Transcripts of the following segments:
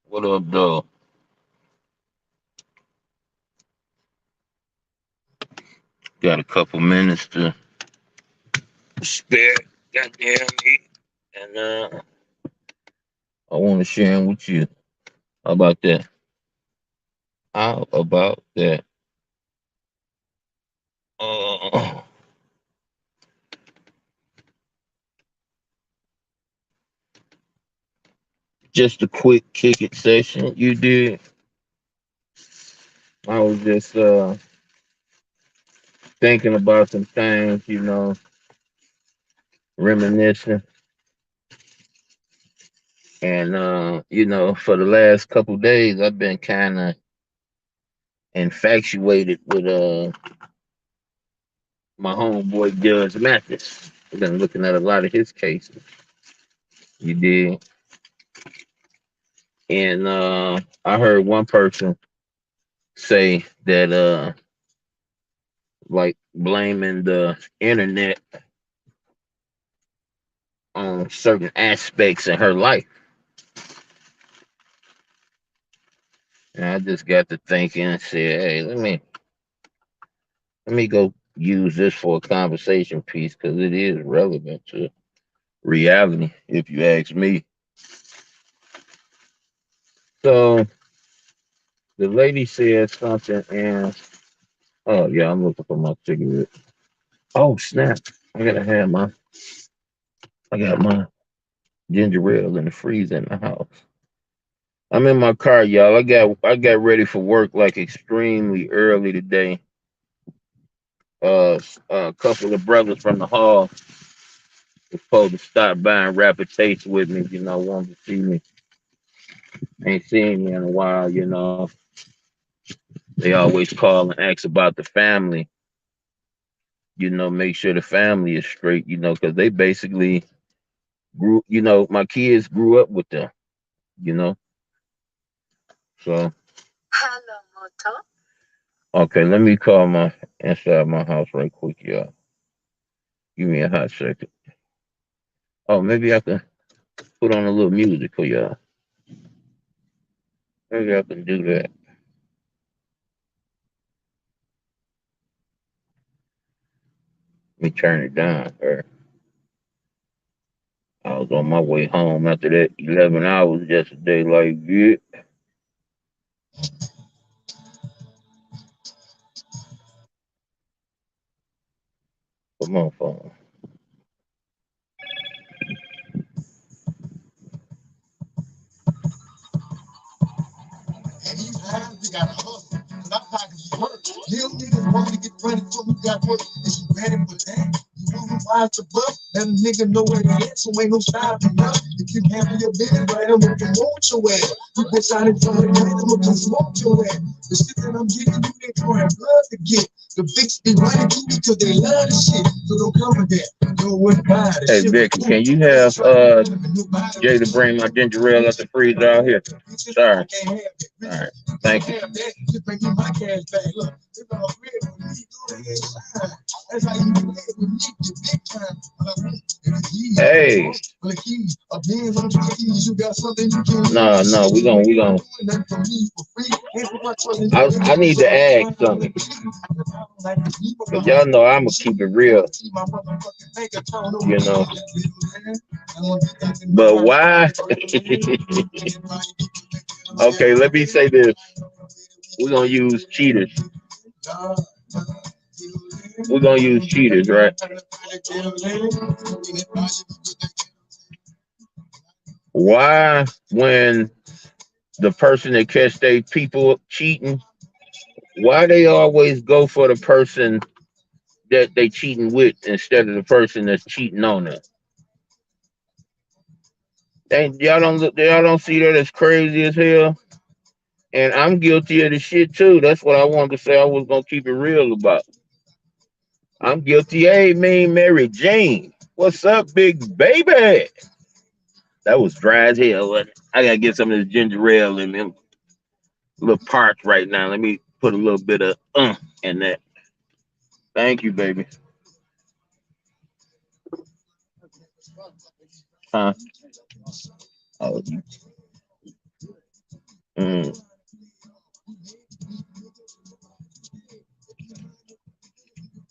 What up, though? Got a couple minutes to spare. Goddamn me. And I want to share 'em with you. How about that? How about that? Uh, just a quick kick it session you did. I was just thinking about some things, reminiscing. And for the last couple days, I've been kind of infatuated with my homeboy Judge Mathis. I've been looking at a lot of his cases. You did. And I heard one person say that like blaming the internet on certain aspects in her life. And I just got to thinking and said, hey, let me go use this for a conversation piece because it is relevant to reality, if you ask me. So the lady said something, and oh yeah, I'm looking for my cigarette. Oh snap! I got my ginger ale in the freezer in the house. I'm in my car, y'all. I got ready for work like extremely early today. A couple of brothers from the hall was supposed to stop by and rapid taste with me. Wanted to see me. Ain't seen me in a while. They always call and ask about the family. Make sure the family is straight. Because they basically grew. My kids grew up with them. You know, so okay. Let me call my inside my house right quick, y'all. Give me a hot second. Oh, maybe I can put on a little music for y'all. Maybe I can do that. Let me turn it down. Or I was on my way home after that 11 hours yesterday. Like, yeah, come on, phone. And these times we got to hustle. Cause our pockets is hurt. Little niggas want to get money so we got work. Is you ready for that? You want to watch your butt? Let a nigga know where they at, so ain't no stopping up. If you handle your business right, I'm gonna promote your ass. You bitch out in front of the I'm gonna come smoke your ass. The shit that I'm getting, you ain't throwing blood to get. The Vicks be running to me because they love the shit. So don't come with that. Don't worry about it. Hey, Vic, can you have Jay to bring my ginger ale at the freezer out here? Sorry. All right. Thank you. Hey. No, no, we gonna. I need to ask something. Cause y'all know I'ma keep it real. You know. But why? Okay, let me say this. We're gonna use cheaters. We're gonna use cheaters, right? Why, when the person that catch they people cheating, why they always go for the person that they cheating with instead of the person that's cheating on them? And y'all don't see that as crazy as hell. And I'm guilty of the shit too. That's what I wanted to say. I was gonna keep it real about. I'm guilty. Hey, mean Mary Jane. What's up, big baby? That was dry as hell. I gotta get some of this ginger ale in them little parts right now. Let me put a little bit of in that. Thank you, baby. Huh? Oh, Mm.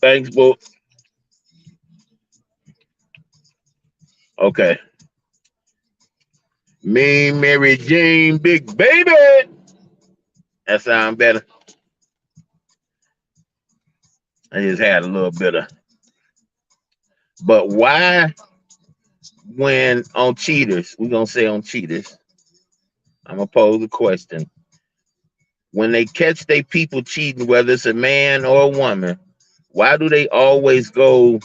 Thanks, Book. Okay. Me, Mary Jane, big baby. That sound better. I just had a little bit of. But why, when on cheaters, we're gonna say on cheaters, I'm gonna pose a question. When they catch they people cheating, whether it's a man or a woman, why do they always go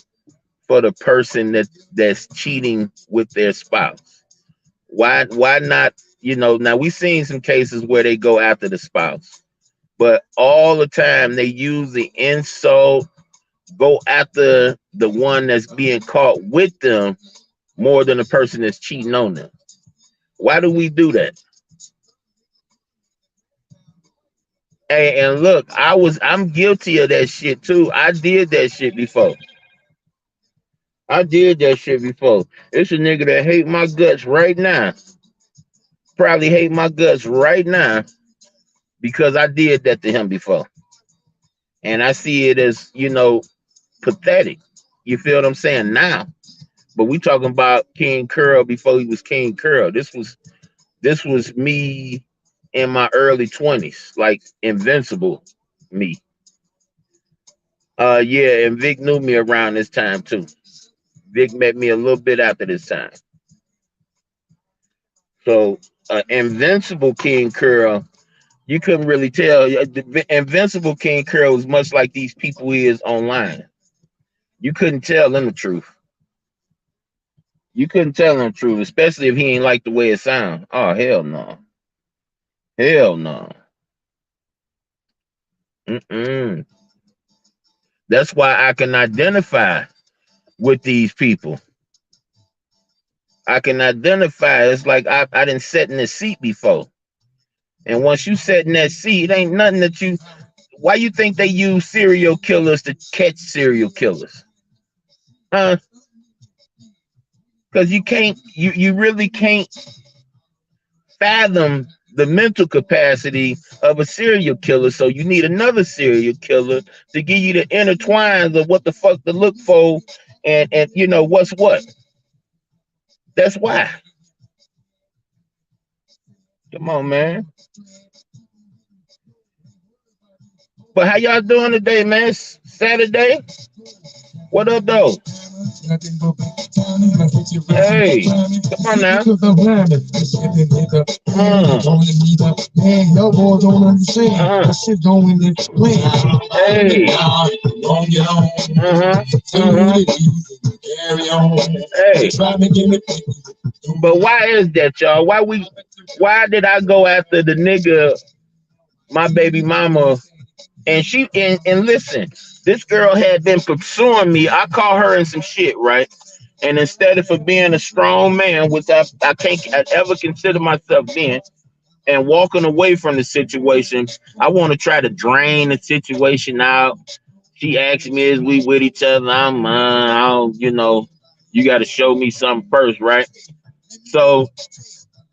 for the person that's cheating with their spouse? Why not? Now we've seen some cases where they go after the spouse, but all the time they use the insult, go after the one that's being caught with them more than the person that's cheating on them. Why do we do that? Hey, and look, I'm guilty of that shit too. I did that shit before. I did that shit before. It's a nigga that hate my guts right now. Probably hate my guts right now because I did that to him before. And I see it as, pathetic. You feel what I'm saying now? But we talking about King Curl before he was King Curl. This was me in my early 20s, like invincible me. Yeah, and Vic knew me around this time too. Vic met me a little bit after this time. So invincible King Curl, you couldn't really tell. The invincible King Curl was much like these people is online. You couldn't tell them the truth. You couldn't tell them the truth, especially if he ain't like the way it sound. Oh hell no. Hell no. Mm-mm. That's why I can identify with these people. I can identify. It's like I didn't sit in the seat before. And once you sit in that seat, it ain't nothing that you. Why you think they use serial killers to catch serial killers? Huh? Because you really can't fathom the mental capacity of a serial killer. So you need another serial killer to give you the intertwines of what the fuck to look for and what's what. That's why. Come on, man. But how y'all doing today, man? Saturday? What up, though? Hey, come on now. Hey. Hey. But why is that, y'all? Why did I go after the nigga, my baby mama, and listen, this girl had been pursuing me. I caught her in some shit, right? And instead of for being a strong man, which I can't ever consider myself being, and walking away from the situation, I want to try to drain the situation out. She asked me, "Is we with each other?" I don't, you got to show me something first, right? So,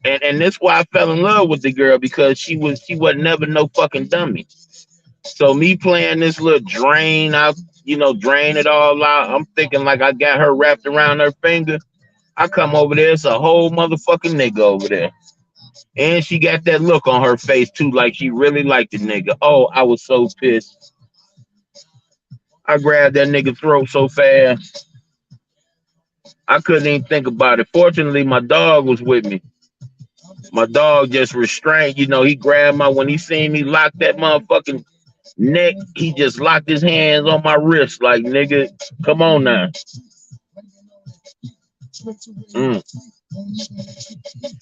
and that's why I fell in love with the girl because she was never no fucking dummy. So me playing this little drain out, drain it all out. I'm thinking like I got her wrapped around her finger. I come over there, it's a whole motherfucking nigga over there. And she got that look on her face too, like she really liked the nigga. Oh, I was so pissed. I grabbed that nigga throat so fast, I couldn't even think about it. Fortunately, my dog was with me. My dog just restrained, he grabbed when he seen me lock that motherfucking neck, he just locked his hands on my wrist like, nigga, come on now. Mm.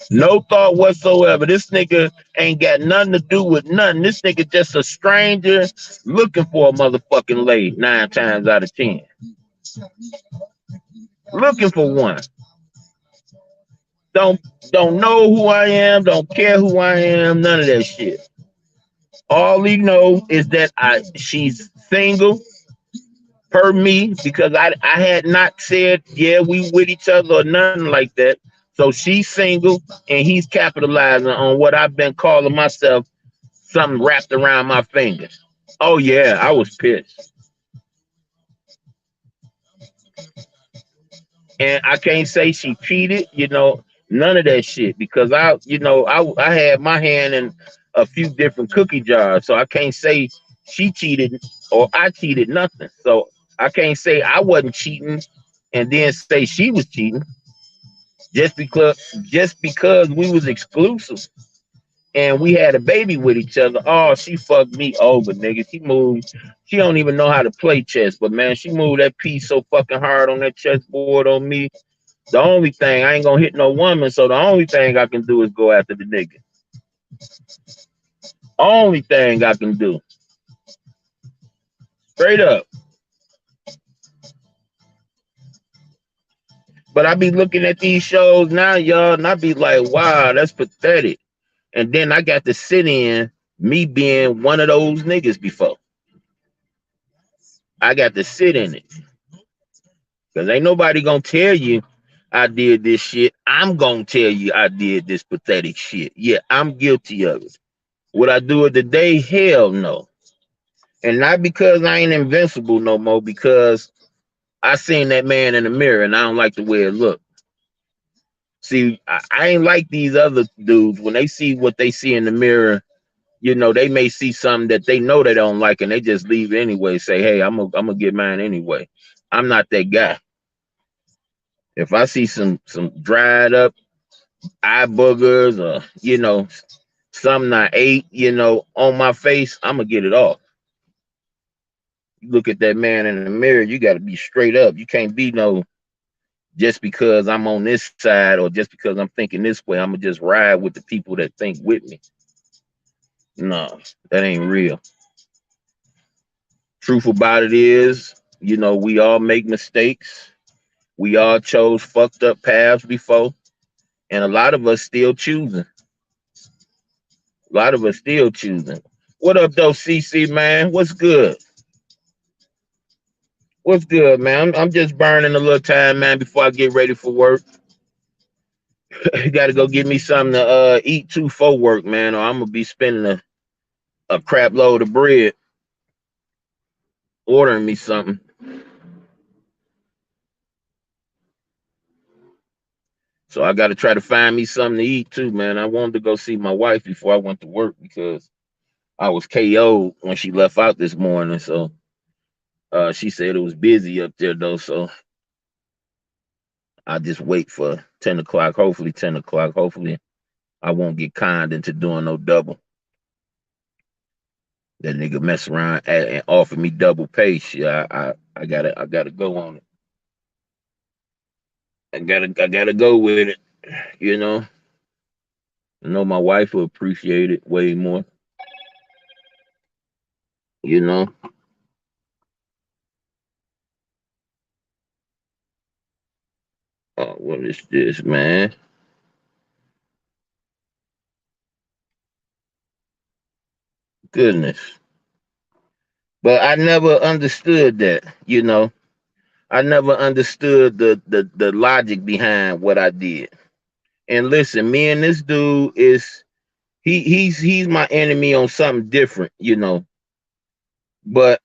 No thought whatsoever. This nigga ain't got nothing to do with nothing. This nigga just a stranger looking for a motherfucking lady 9 times out of 10. Looking for one. Don't know who I am, don't care who I am, none of that shit. All he know is that she's single per me because I had not said, yeah, we with each other or nothing like that. So she's single and he's capitalizing on what I've been calling myself something wrapped around my fingers. Oh yeah, I was pissed. And I can't say she cheated, none of that shit because I had my hand in a few different cookie jars, so I can't say she cheated or I cheated nothing. So I can't say I wasn't cheating and then say she was cheating just because we was exclusive and we had a baby with each other. Oh, she fucked me over, nigga. She moved. She don't even know how to play chess, but man, she moved that piece so fucking hard on that chessboard on me. The only thing I ain't gonna hit no woman, so the only thing I can do is go after the nigga. Only thing I can do, straight up. But I be looking at these shows now, y'all, and I be like, wow, that's pathetic. And then I got to sit in me being one of those niggas before. I got to sit in it because ain't nobody gonna tell you I did this shit. I'm gonna tell you I did this pathetic shit. Yeah, I'm guilty of it. Would I do it today? Hell no. And not because I ain't invincible no more, because I seen that man in the mirror and I don't like the way it looked. See, I ain't like these other dudes. When they see what they see in the mirror, they may see something that they know they don't like and they just leave anyway. Say, hey, I'm gonna get mine anyway. I'm not that guy. If I see some dried up eye boogers or something I ate, on my face, I'm gonna get it off. You look at that man in the mirror, you got to be straight up. You can't be no just because I'm on this side or just because I'm thinking this way, I'm gonna just ride with the people that think with me. No, that ain't real. Truth about it is, we all make mistakes. We all chose fucked up paths before, and a lot of us still choosing. A lot of us still choosing. What up, though, CC, man? What's good? What's good, man? I'm just burning a little time, man, before I get ready for work. Got to go get me something to eat too for work, man, or I'm gonna be spending a crap load of bread ordering me something. So I got to try to find me something to eat too, man. I wanted to go see my wife before I went to work because I was KO'd when she left out this morning. So she said it was busy up there though. So I just wait for 10 o'clock, hopefully 10 o'clock. Hopefully I won't get conned into doing no double. That nigga mess around and offer me double pay. Shit, I gotta go on it. I gotta go with it. You know. I know my wife will appreciate it way more. You know. What is this, man? Goodness. But I never understood that. I never understood the logic behind what I did. And listen, me and this dude is he's my enemy on something different. But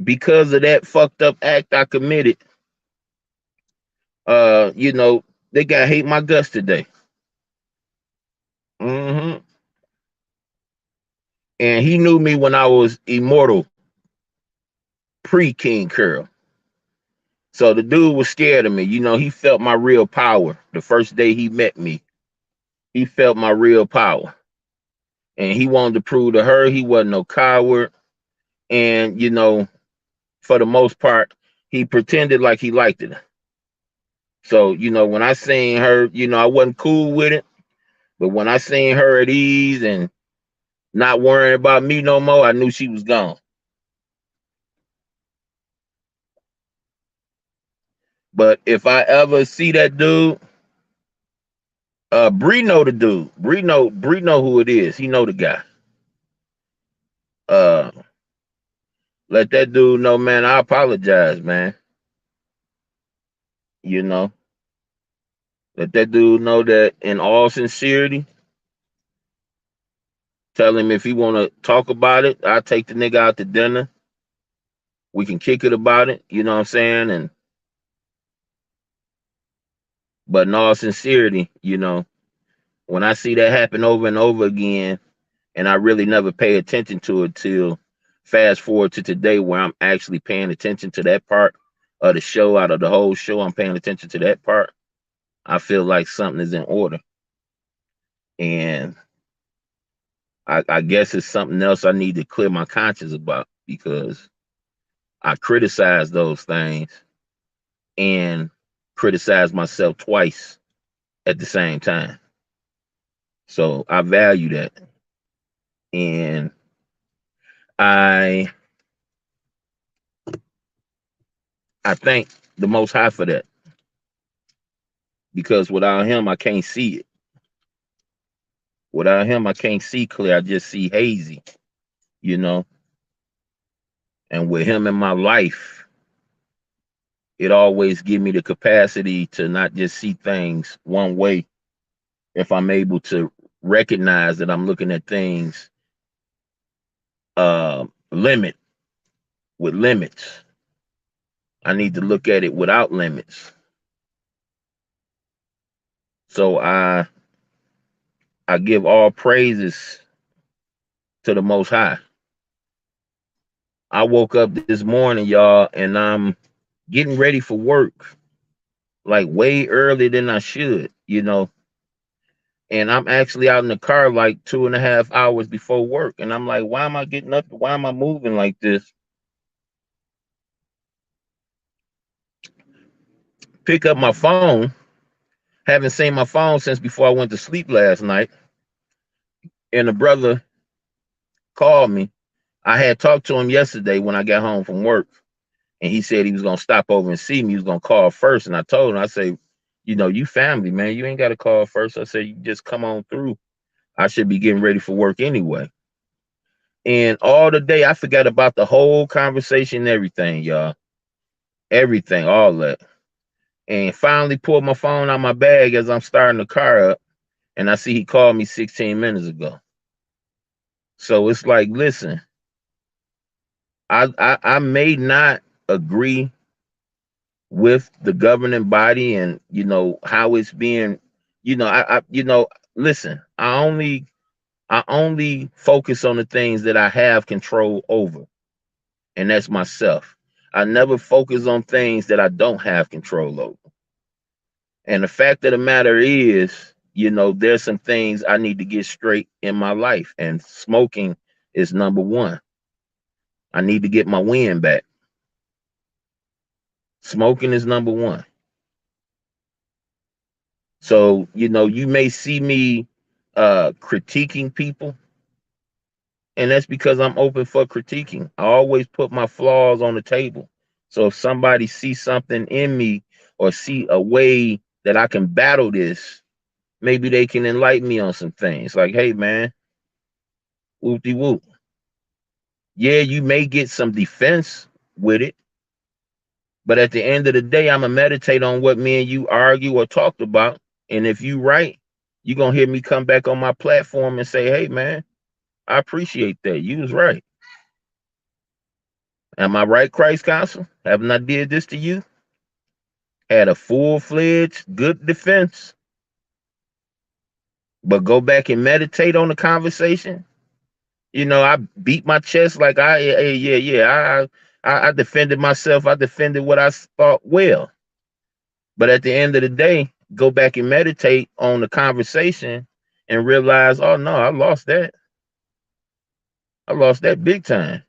because of that fucked up act I committed, uh, you know, they got hate my guts today. hmm And he knew me when I was immortal, pre King Curl. So the dude was scared of me. He felt my real power the first day he met me. He felt my real power. And he wanted to prove to her he wasn't no coward. And, for the most part, he pretended like he liked it. So, when I seen her, I wasn't cool with it. But when I seen her at ease and not worrying about me no more, I knew she was gone. But if I ever see that dude, Bree know the dude. Bree know who it is. He know the guy. Uh, let that dude know, man. I apologize, man. You know. Let that dude know that in all sincerity. Tell him if he want to talk about it, I'll take the nigga out to dinner. We can kick it about it. You know what I'm saying? And but in all sincerity, when I see that happen over and over again, and I really never pay attention to it till fast forward to today, where I'm actually paying attention to that part of the show. Out of the whole show, I'm paying attention to that part. I feel like something is in order, and I guess it's something else I need to clear my conscience about, because I criticize those things and criticize myself twice at the same time. So I value that, and I I thank the Most High for that, because without Him I can't see it. Without Him I can't see clear. I just see hazy, you know. And with Him in my life, it always give me the capacity to not just see things one way. If I'm able to recognize that I'm looking at things limit with limits, I need to look at it without limits. So I give all praises to the Most High. I woke up this morning, y'all, and I'm getting ready for work, like way earlier than I should, And I'm actually out in the car like 2.5 hours before work. And I'm like, why am I getting up? Why am I moving like this? Pick up my phone. Haven't seen my phone since before I went to sleep last night. And the brother called me. I had talked to him yesterday when I got home from work. And he said he was going to stop over and see me. He was going to call first. And I told him, I say, you family, man. You ain't got to call first. I said, you just come on through. I should be getting ready for work anyway. And all the day, I forgot about the whole conversation and everything, y'all. Everything, all that. And finally pulled my phone out my bag as I'm starting the car up. And I see he called me 16 minutes ago. So it's like, listen, I may not agree with the governing body and how it's being, listen, I only focus on the things that I have control over, and that's myself. I never focus on things that I don't have control over. And the fact of the matter is, there's some things I need to get straight in my life, and smoking is number one. I need to get my wind back. Smoking is number one. So, you may see me critiquing people, and that's because I'm open for critiquing. I always put my flaws on the table. So if somebody sees something in me or see a way that I can battle this, maybe they can enlighten me on some things. Like, hey man, whoop-de-whoop. Yeah, you may get some defense with it, but at the end of the day, I'm gonna meditate on what me and you argue or talked about. And if you right, you're gonna hear me come back on my platform and say, hey man, I appreciate that. You was right. Am I right, Christ Council? Haven't I did this to you? Had a full-fledged good defense. But go back and meditate on the conversation. I beat my chest like I defended myself. I defended what I thought well. But at the end of the day, go back and meditate on the conversation and realize, oh no, I lost that. I lost that big time.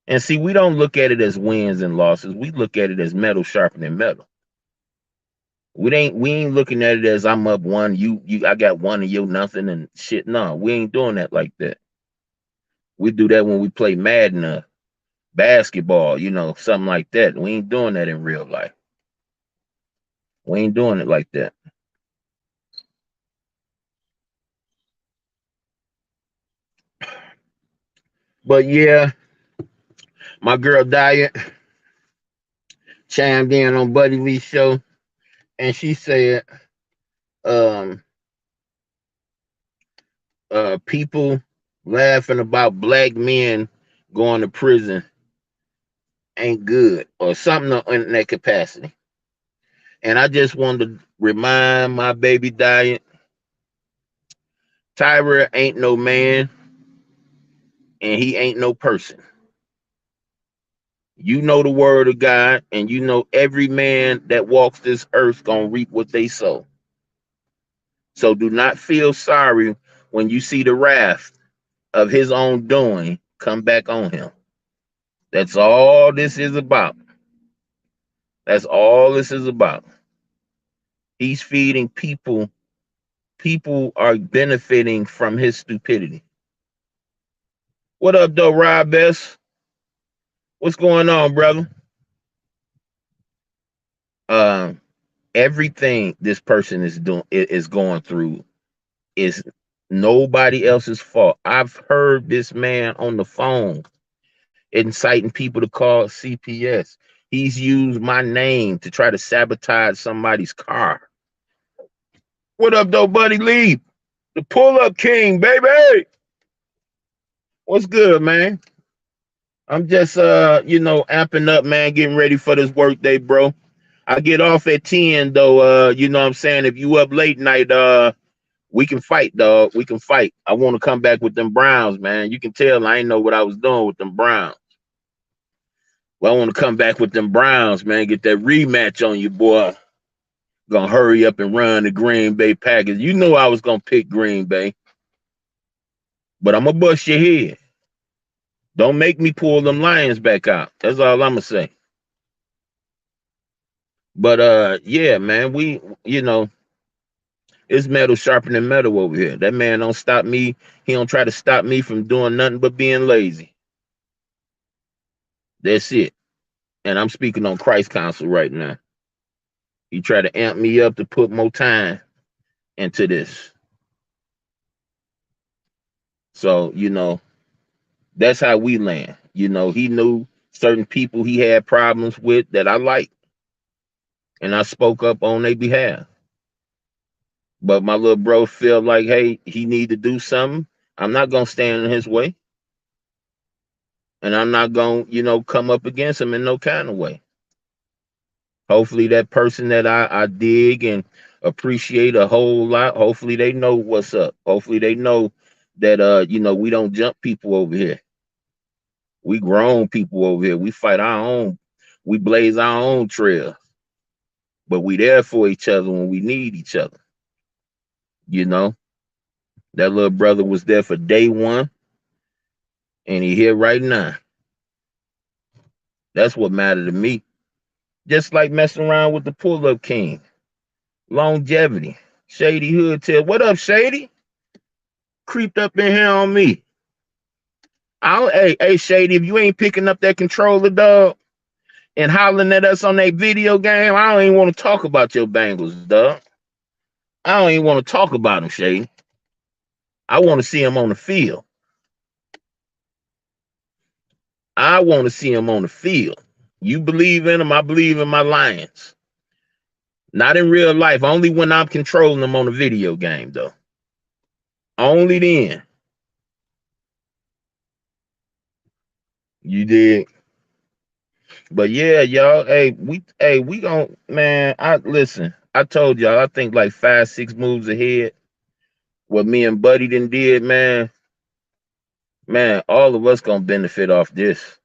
And see, we don't look at it as wins and losses. We look at it as metal sharpening metal. We ain't looking at it as I'm up one, you I got one and you nothing and shit. No, we ain't doing that like that. We do that when we play Madden or basketball, something like that. We ain't doing that in real life. We ain't doing it like that. But yeah, my girl Diet chimed in on Buddy Lee's show, and she said um people laughing about black men going to prison ain't good or something in that capacity. And I just wanted to remind my baby Diet, Tyra ain't no man and he ain't no person. You know the word of God, and you know every man that walks this earth gonna reap what they sow. So do not feel sorry when you see the wrath of his own doing come back on him. That's all this is about. That's all this is about. He's feeding people. People are benefiting from his stupidity. What up, though, Rob Best? What's going on, brother? Um, Everything this person is doing is going through is nobody else's fault. I've heard this man on the phone inciting people to call CPS. He's used my name to try to sabotage somebody's car. What up, though, buddy Lee? The pull-up king, baby. What's good, man? I'm just amping up, man, getting ready for this work day, bro. I get off at 10 though, you know what I'm saying? If you up late night, we can fight, dog. We can fight. I want to come back with them Browns, man. You can tell I ain't know what I was doing with them Browns. Well, I want to come back with them Browns, man. Get that rematch on you, boy. Gonna hurry up and run the Green Bay Packers. You know I was gonna pick Green Bay, but I'm gonna bust your head. Don't make me pull them Lions back out. That's all I'm gonna say. But yeah, man, it's metal sharpening metal over here. That man don't stop me. He don't try to stop me from doing nothing but being lazy. That's it. And I'm speaking on Christ Council right now. He tried to amp me up to put more time into this. So, that's how we land. He knew certain people he had problems with that I liked. And I spoke up on their behalf. But my little bro felt like, hey, he need to do something. I'm not gonna stand in his way. And I'm not gonna, come up against him in no kind of way. Hopefully that person that I dig and appreciate a whole lot, hopefully they know what's up. Hopefully they know that we don't jump people over here. We grown people over here. We fight our own, we blaze our own trail. But we there for each other when we need each other. That little brother was there for day one, and he here right now. That's what mattered to me. Just like messing around with the pull-up king. Longevity. Shady Hood tell, what up, Shady? Creeped up in here on me. Hey, Shady, if you ain't picking up that controller, dog, and hollering at us on that video game, I don't even want to talk about your Bengals, dog. I don't even want to talk about them, Shady. I want to see them on the field. I want to see them on the field. You believe in them, I believe in my Lions. Not in real life, only when I'm controlling them on a video game, though. Only then. You did. But yeah, y'all, we gon' man, I told y'all, I think like 5-6 moves ahead. What me and Buddy did, man, all of us gonna benefit off this.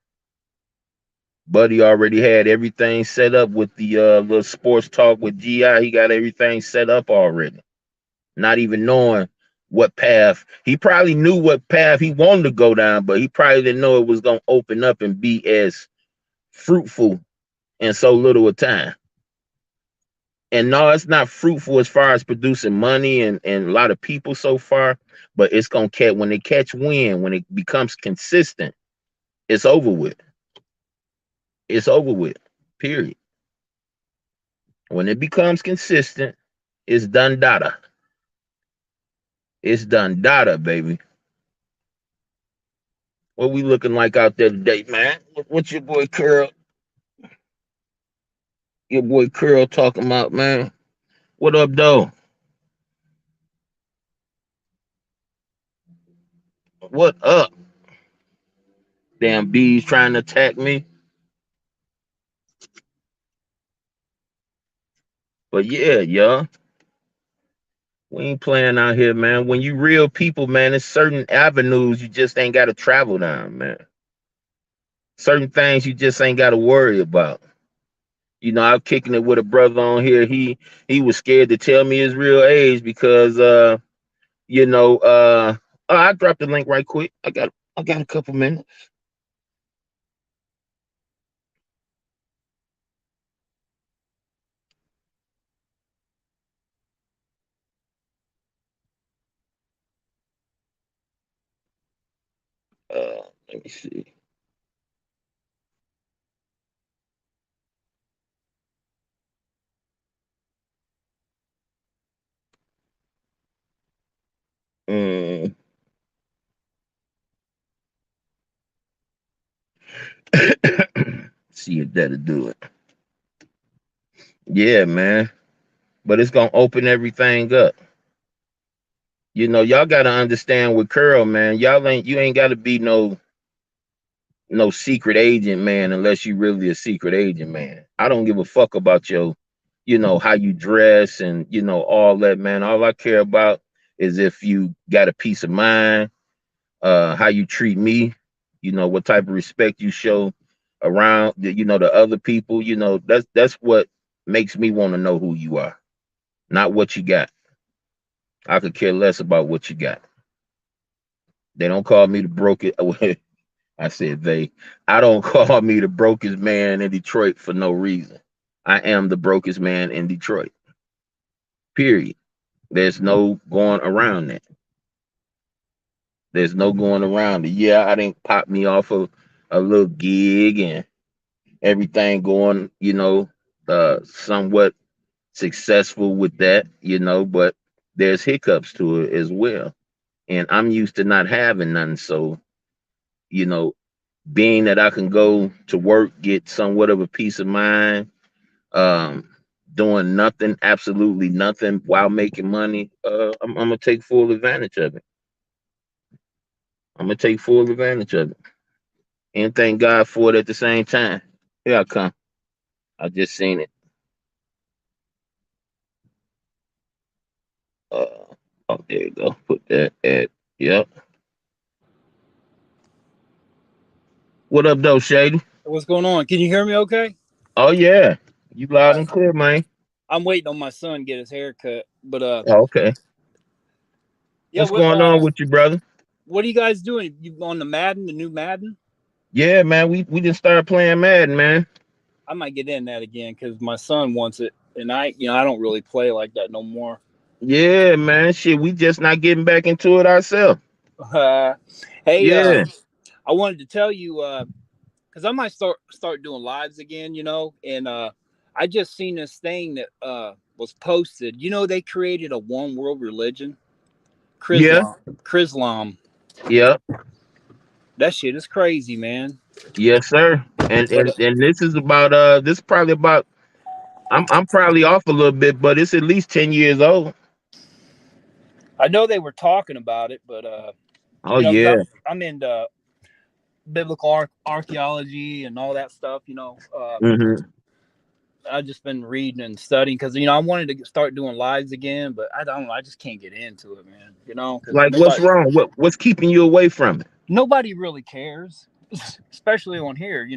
Buddy already had everything set up with the little sports talk with GI. He got everything set up already. Not even knowing what path. He probably knew what path he wanted to go down, but he probably didn't know it was gonna open up and be as fruitful in so little a time. And no, it's not fruitful as far as producing money and a lot of people so far, but it's gonna catch when they catch wind, when it becomes consistent, it's over with. It's over with. Period. When it becomes consistent, it's done data. It's done data, baby. What we looking like out there today, man? What's your boy Curl? Your boy Curl talking about, man? What up, though? What up? Damn bees trying to attack me. But yeah, y'all, we ain't playing out here, man. When you real people, man, there's certain avenues you just ain't got to travel down, man. Certain things you just ain't got to worry about. I'm kicking it with a brother on here. He was scared to tell me his real age because you know, oh, I dropped the link right quick. I got a couple minutes. Let me see. Mm. See if that'll do it. Yeah, man. But it's gonna open everything up. Y'all gotta understand with Curl, man. You ain't gotta be no secret agent, man, unless you really a secret agent, man. I don't give a fuck about how you dress and all that, man. All I care about is if you got a peace of mind, how you treat me, what type of respect you show around the other people. That's what makes me want to know who you are, not what you got. I could care less about what you got. They don't call me the broke. I said they. I don't call me the brokest man in Detroit for no reason. I am the brokest man in Detroit. Period. There's no going around that. There's no going around it. Yeah, I didn't pop me off of a little gig and everything going, somewhat successful with that, but there's hiccups to it as well. And I'm used to not having none. So, you know, being that I can go to work, get somewhat of a peace of mind, um, doing nothing, absolutely nothing while making money, I'm gonna take full advantage of it. I'm gonna take full advantage of it and thank God for it at the same time. Here I come. I just seen it. Uh, oh, there you go. Put that at. Yep. What up, though, Shady? What's going on? Can you hear me okay? Oh yeah, you loud Uh, and clear, man. I'm waiting on my son to get his hair cut. But Oh, okay. yeah, What's going on with you, brother? what are you guys doing? You on the Madden, the new Madden? Yeah, man. We just started playing Madden, man. I might get in that again because my son wants it, and I don't really play like that no more. Yeah, man. Shit, we just not getting back into it ourselves. Hey, Yeah, I wanted to tell you because I might start doing lives again, and I just seen this thing that was posted. They created a one world religion, yeah, Chrislam. yeah, That shit is crazy, man. yes, sir. And But and and this is about this is probably about I'm probably off a little bit, but it's at least 10 years old. I know they were talking about it, but Oh because yeah. I'm into biblical archaeology and all that stuff. Hmm. I've just been reading and studying because I wanted to start doing lives again, but I don't know. I just can't get into it, man. Because Like, what's wrong? What's keeping you away from it? nobody really cares, especially on here.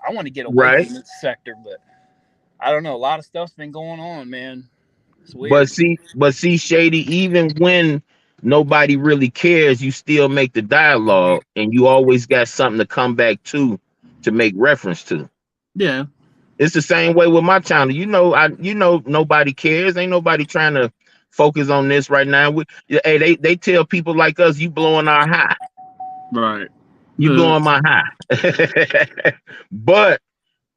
I want to get away Right. from this sector, but I don't know. A lot of stuff's been going on, man. It's But weird. see, Shady, even when nobody really cares, you still make the dialogue and you always got something to come back to make reference to. Yeah. It's the same way with my channel. Nobody cares. Ain't nobody trying to focus on this right now. Hey, they tell people like us, you blowing our high. Right. You blowing my high. But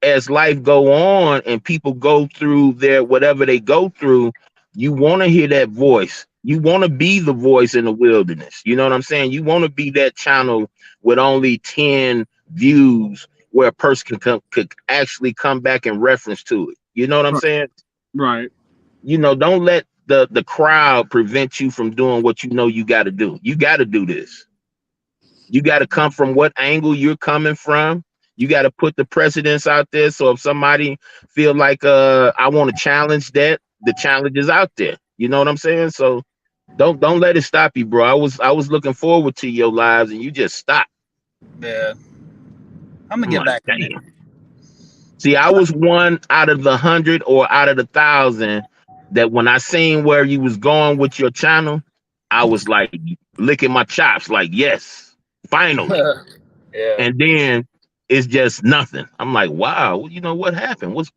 as life go on and people go through their whatever they go through, you want to hear that voice. You want to be the voice in the wilderness. You know what I'm saying? You want to be that channel with only 10 views where a person could actually come back and reference to it. You know what I'm saying? Right. Don't let the crowd prevent you from doing what you know you got to do. You got to do this. You got to come from what angle you're coming from. You got to put the precedents out there. So if somebody feel like I want to challenge that, the challenge is out there. You know what I'm saying? So don't let it stop you, bro. I was looking forward to your lives and you just stopped. Yeah, I'm gonna I'm get like, back in it. damn. See, I was one out of the 100 or out of the 1,000 that when I seen where you was going with your channel, I was like licking my chops, like, yes, finally. Yeah, And then it's just nothing. I'm like, wow, you know what happened? What's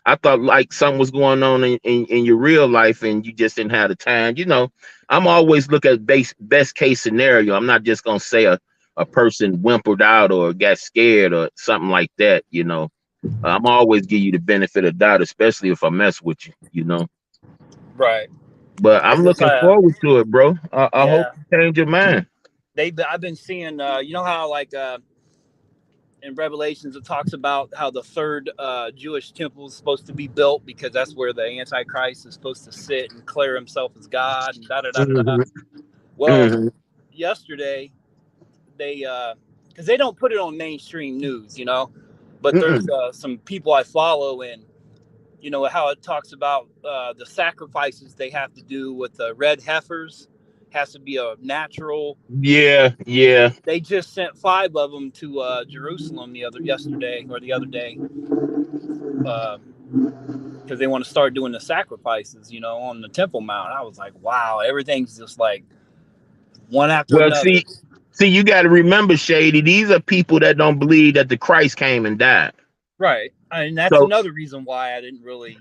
I thought like something was going on in your real life and you just didn't have the time. I'm always look at best case scenario. I'm not just gonna say a person whimpered out or got scared or something like that. I'm always give you the benefit of doubt, especially if I mess with you. right. But I I'm just, looking forward to it, bro. I hope yeah, you change your mind. I've been seeing, you know how like in Revelations it talks about how the third Jewish temple is supposed to be built because that's where the Antichrist is supposed to sit and declare himself as God and da da da da. Mhm, Well, mhm, yesterday they because they don't put it on mainstream news, but there's mhm. some people I follow and how it talks about the sacrifices they have to do with the red heifers has to be a natural. Yeah, yeah. They just sent 5 of them to Jerusalem yesterday or the other day because they want to start doing the sacrifices, on the Temple Mount. I was like, wow, everything's just like one after Well, another. see, you got to remember, Shady. These are people that don't believe that the Christ came and died. Right. And that's So, another reason why I didn't really,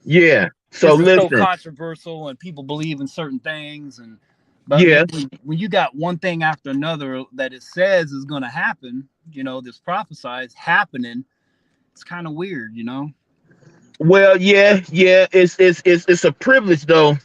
yeah. So because it's so listen. controversial and people believe in certain things. But man, Yeah. when you got one thing after another that it says is going to happen, this prophesied happening, it's kind of weird. Well, yeah, yeah. It's a privilege though.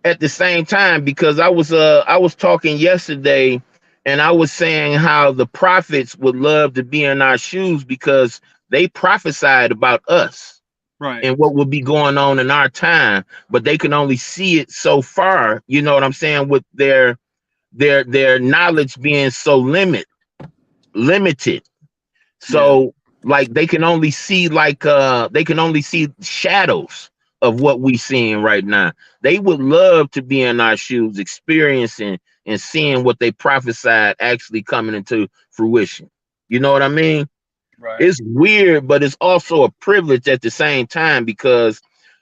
At the same time, because I was talking yesterday, and I was saying how the prophets would love to be in our shoes because they prophesied about us Right. and what would be going on in our time, but they can only see it so far. You know what I'm saying? With their knowledge being so limited. Yeah. So like they can only see shadows of what we seeing right now. They would love to be in our shoes, experiencing and seeing what they prophesied actually coming into fruition. You know what I mean? Right. It's weird, but it's also a privilege at the same time because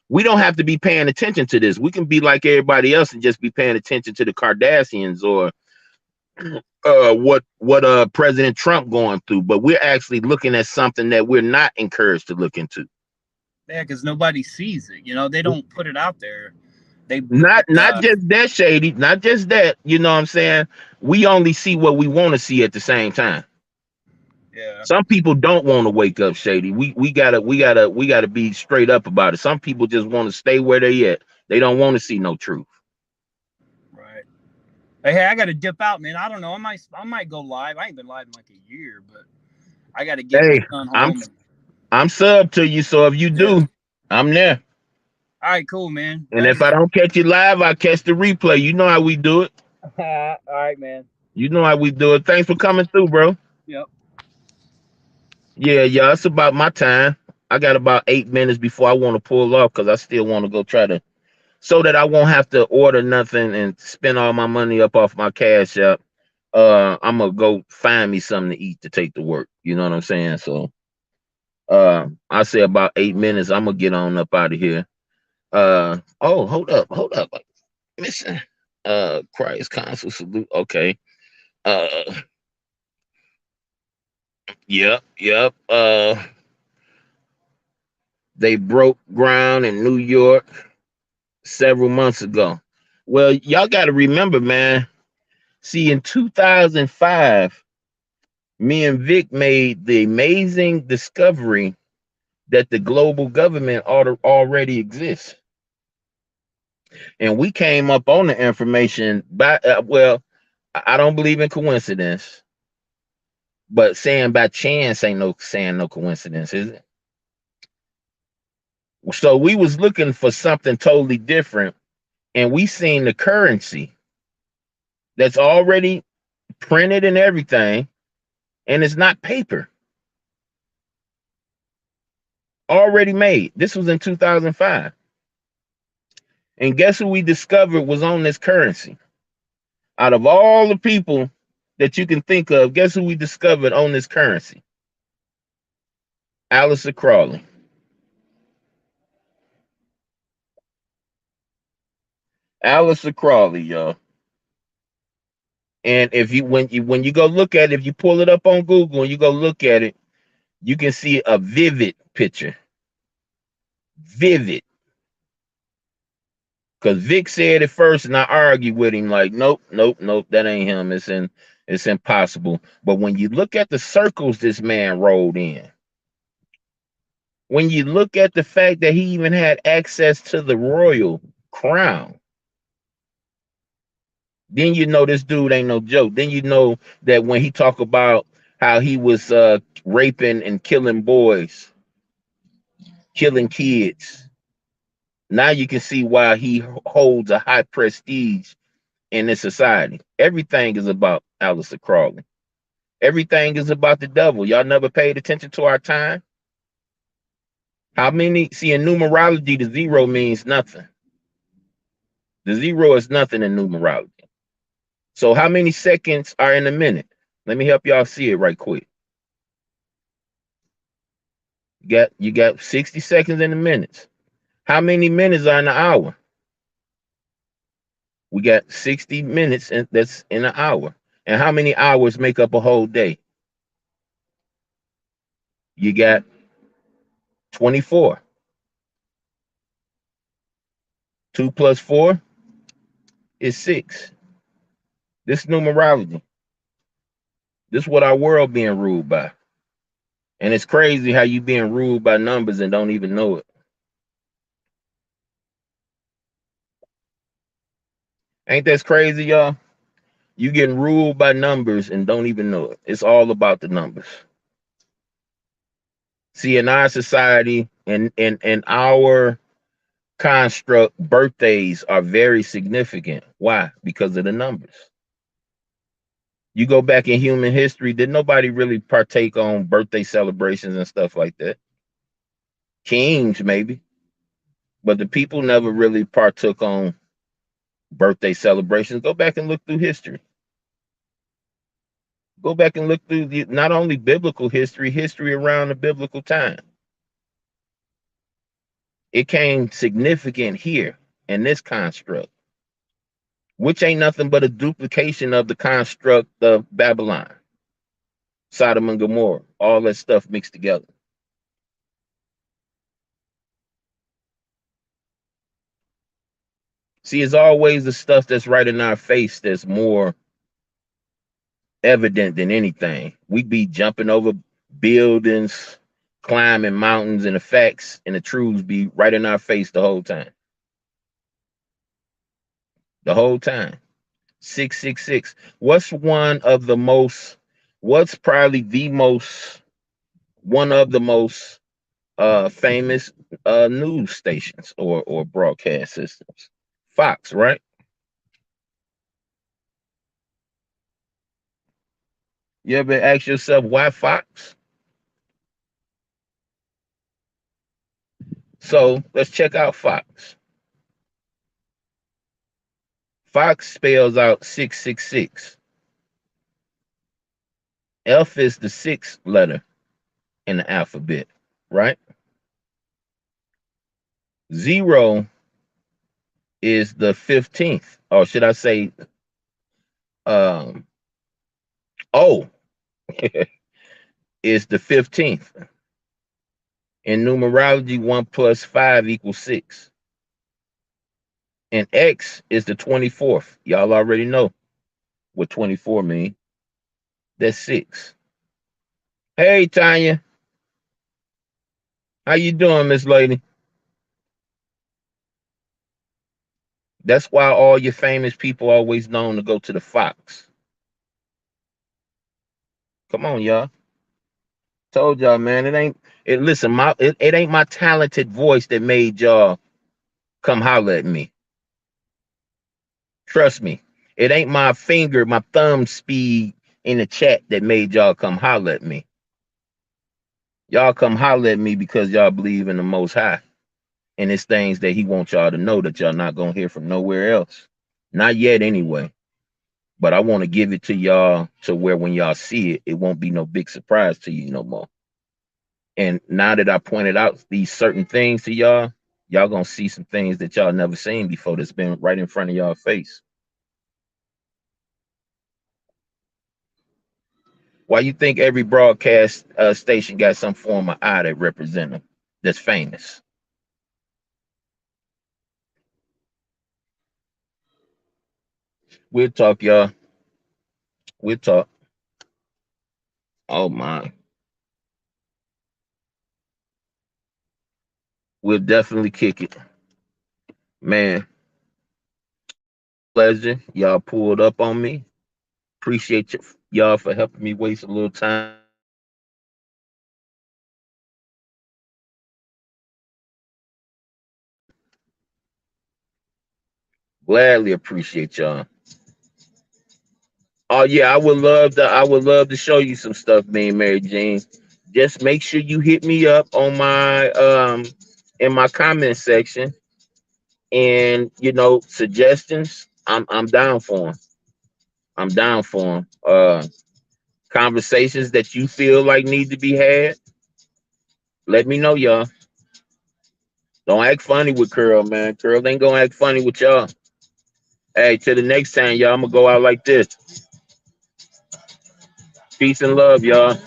we don't have to be paying attention to this. We can be like everybody else and just be paying attention to the Kardashians or what President Trump going through, but we're actually looking at something that we're not encouraged to look into. Yeah, because nobody sees it. They don't put it out there. They Not just that, Shady, not just that, you know what I'm saying? We only see what we want to see at the same time. yeah. Some people don't want to wake up, Shady. We gotta be straight up about it. Some people just want to stay where they at. They don't want to see no truth. Right. Hey, I got to dip out, man. I don't know. I might go live. I ain't been live in like a year, but I got to get my Hey, son I'm home. I'm sub to you, so if you Yeah. do, I'm there. All right, cool, man. And if Thanks. I don't catch you live, I catch the replay. You know how we do it. All right, man. You know how we do it. Thanks for coming through, bro. Yep. Yeah, it's about my time. I got about 8 minutes before I want to pull off because I still want to go try to, so that I won't have to order nothing and spend all my money up off my cash app. I'm gonna go find me something to eat to take to work. You know what I'm saying? So, I say about 8 minutes. I'm gonna get on up out of here. Oh, hold up, missing. Christ Consul salute. Okay. Uh, yep. They broke ground in New York several months ago. Well, y'all got to remember, man. See, in 2005, me and Vic made the amazing discovery that the global government already exists. And we came up on the information by, well, I don't believe in coincidence, but saying by chance ain't no saying no coincidence, is it? So we was looking for something totally different, and we seen the currency that's already printed and everything, and it's not paper. Already made. This was in 2005. And guess who we discovered was on this currency? Out of all the people that you can think of, guess who we discovered on this currency? Aleister Crowley. Aleister Crowley, y'all. And if you when you go look at it, if you pull it up on Google and you go look at it, you can see a vivid picture. Vivid. Because Vic said it first, and I argued with him like, nope, nope, nope, that ain't him. It's impossible. But when you look at the circles this man rolled in, when you look at the fact that he even had access to the royal crown, then you know this dude ain't no joke. Then you know that when he talk about how he was raping and killing boys, killing kids, now you can see why he holds a high prestige in this society. Everything is about Aleister Crowley. Everything is about the devil. Y'all never paid attention to our time? How many? See, in numerology, the zero means nothing. The zero is nothing in numerology. So how many seconds are in a minute? Let me help y'all see it right quick. You got 60 seconds in a minute. How many minutes are in an hour? We got 60 minutes, and that's in an hour. And how many hours make up a whole day? You got 24. 2 plus 4 is 6. This numerology. This is what our world being ruled by. And it's crazy how you being ruled by numbers and don't even know it. Ain't that crazy, y'all? You getting ruled by numbers and don't even know it. It's all about the numbers. See, in our society and in our construct, birthdays are very significant. Why? Because of the numbers. You go back in human history, did nobody really partake on birthday celebrations and stuff like that? Kings, maybe. But the people never really partook on birthday celebrations. Go back and look through history. Go back and look through not only biblical history, history around the biblical time. It came significant here in this construct, which ain't nothing but a duplication of the construct of Babylon, Sodom and Gomorrah, all that stuff mixed together. See, it's always the stuff that's right in our face that's more evident than anything. We be jumping over buildings, climbing mountains, and the facts and the truths be right in our face the whole time. The whole time. 666. What's probably the most, one of the most famous news stations or broadcast systems? Fox, right? You ever ask yourself why Fox? So let's check out Fox. Fox spells out 666. F is the sixth letter in the alphabet, right? Zero is the 15th, or should I say, O is the 15th. In numerology, 1 plus 5 equals 6. And X is the 24th. Y'all already know what 24 means. That's 6. Hey, Tanya. How you doing, Miss Lady? That's why all your famous people always known to go to the Fox. Come on, y'all. told y'all, man, it ain't it. Listen, it ain't my talented voice that made y'all come holler at me. Trust me, it ain't my thumb speed in the chat that made y'all come holler at me. Y'all come holler at me because y'all believe in the Most High, and it's things that He wants y'all to know that y'all not gonna hear from nowhere else. Not yet, anyway. But I want to give it to y'all to where when y'all see it, it won't be no big surprise to you no more. And now that I pointed out these certain things to y'all, y'all gonna see some things that y'all never seen before that's been right in front of y'all face. Why you think every broadcast station got some form of eye that represent them, that's famous? We'll talk, y'all. We'll talk. Oh my. We'll definitely kick it. Man, pleasure. Y'all pulled up on me. Appreciate y'all for helping me waste a little time. Gladly appreciate y'all. Oh yeah, I would love to show you some stuff, man, Mary Jane. Just make sure you hit me up on my in my comment section, and suggestions. I'm down for them. I'm down for them. Conversations that you feel like need to be had. Let me know, y'all. Don't act funny with Curl, man. Curl ain't gonna act funny with y'all. Hey, till the next time, y'all. I'm gonna go out like this. Peace and love, y'all.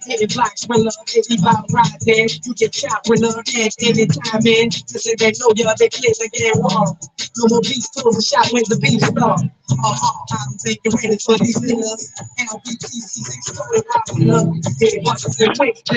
Hitting blocks when love is about rising. You get chopped when love ends anytime, man. Listen, they know you're the kids again wrong. No more beats till the shot when the beats start. I'm taking credit for these niggas. LBTC 6 story, love. It wasn't wait.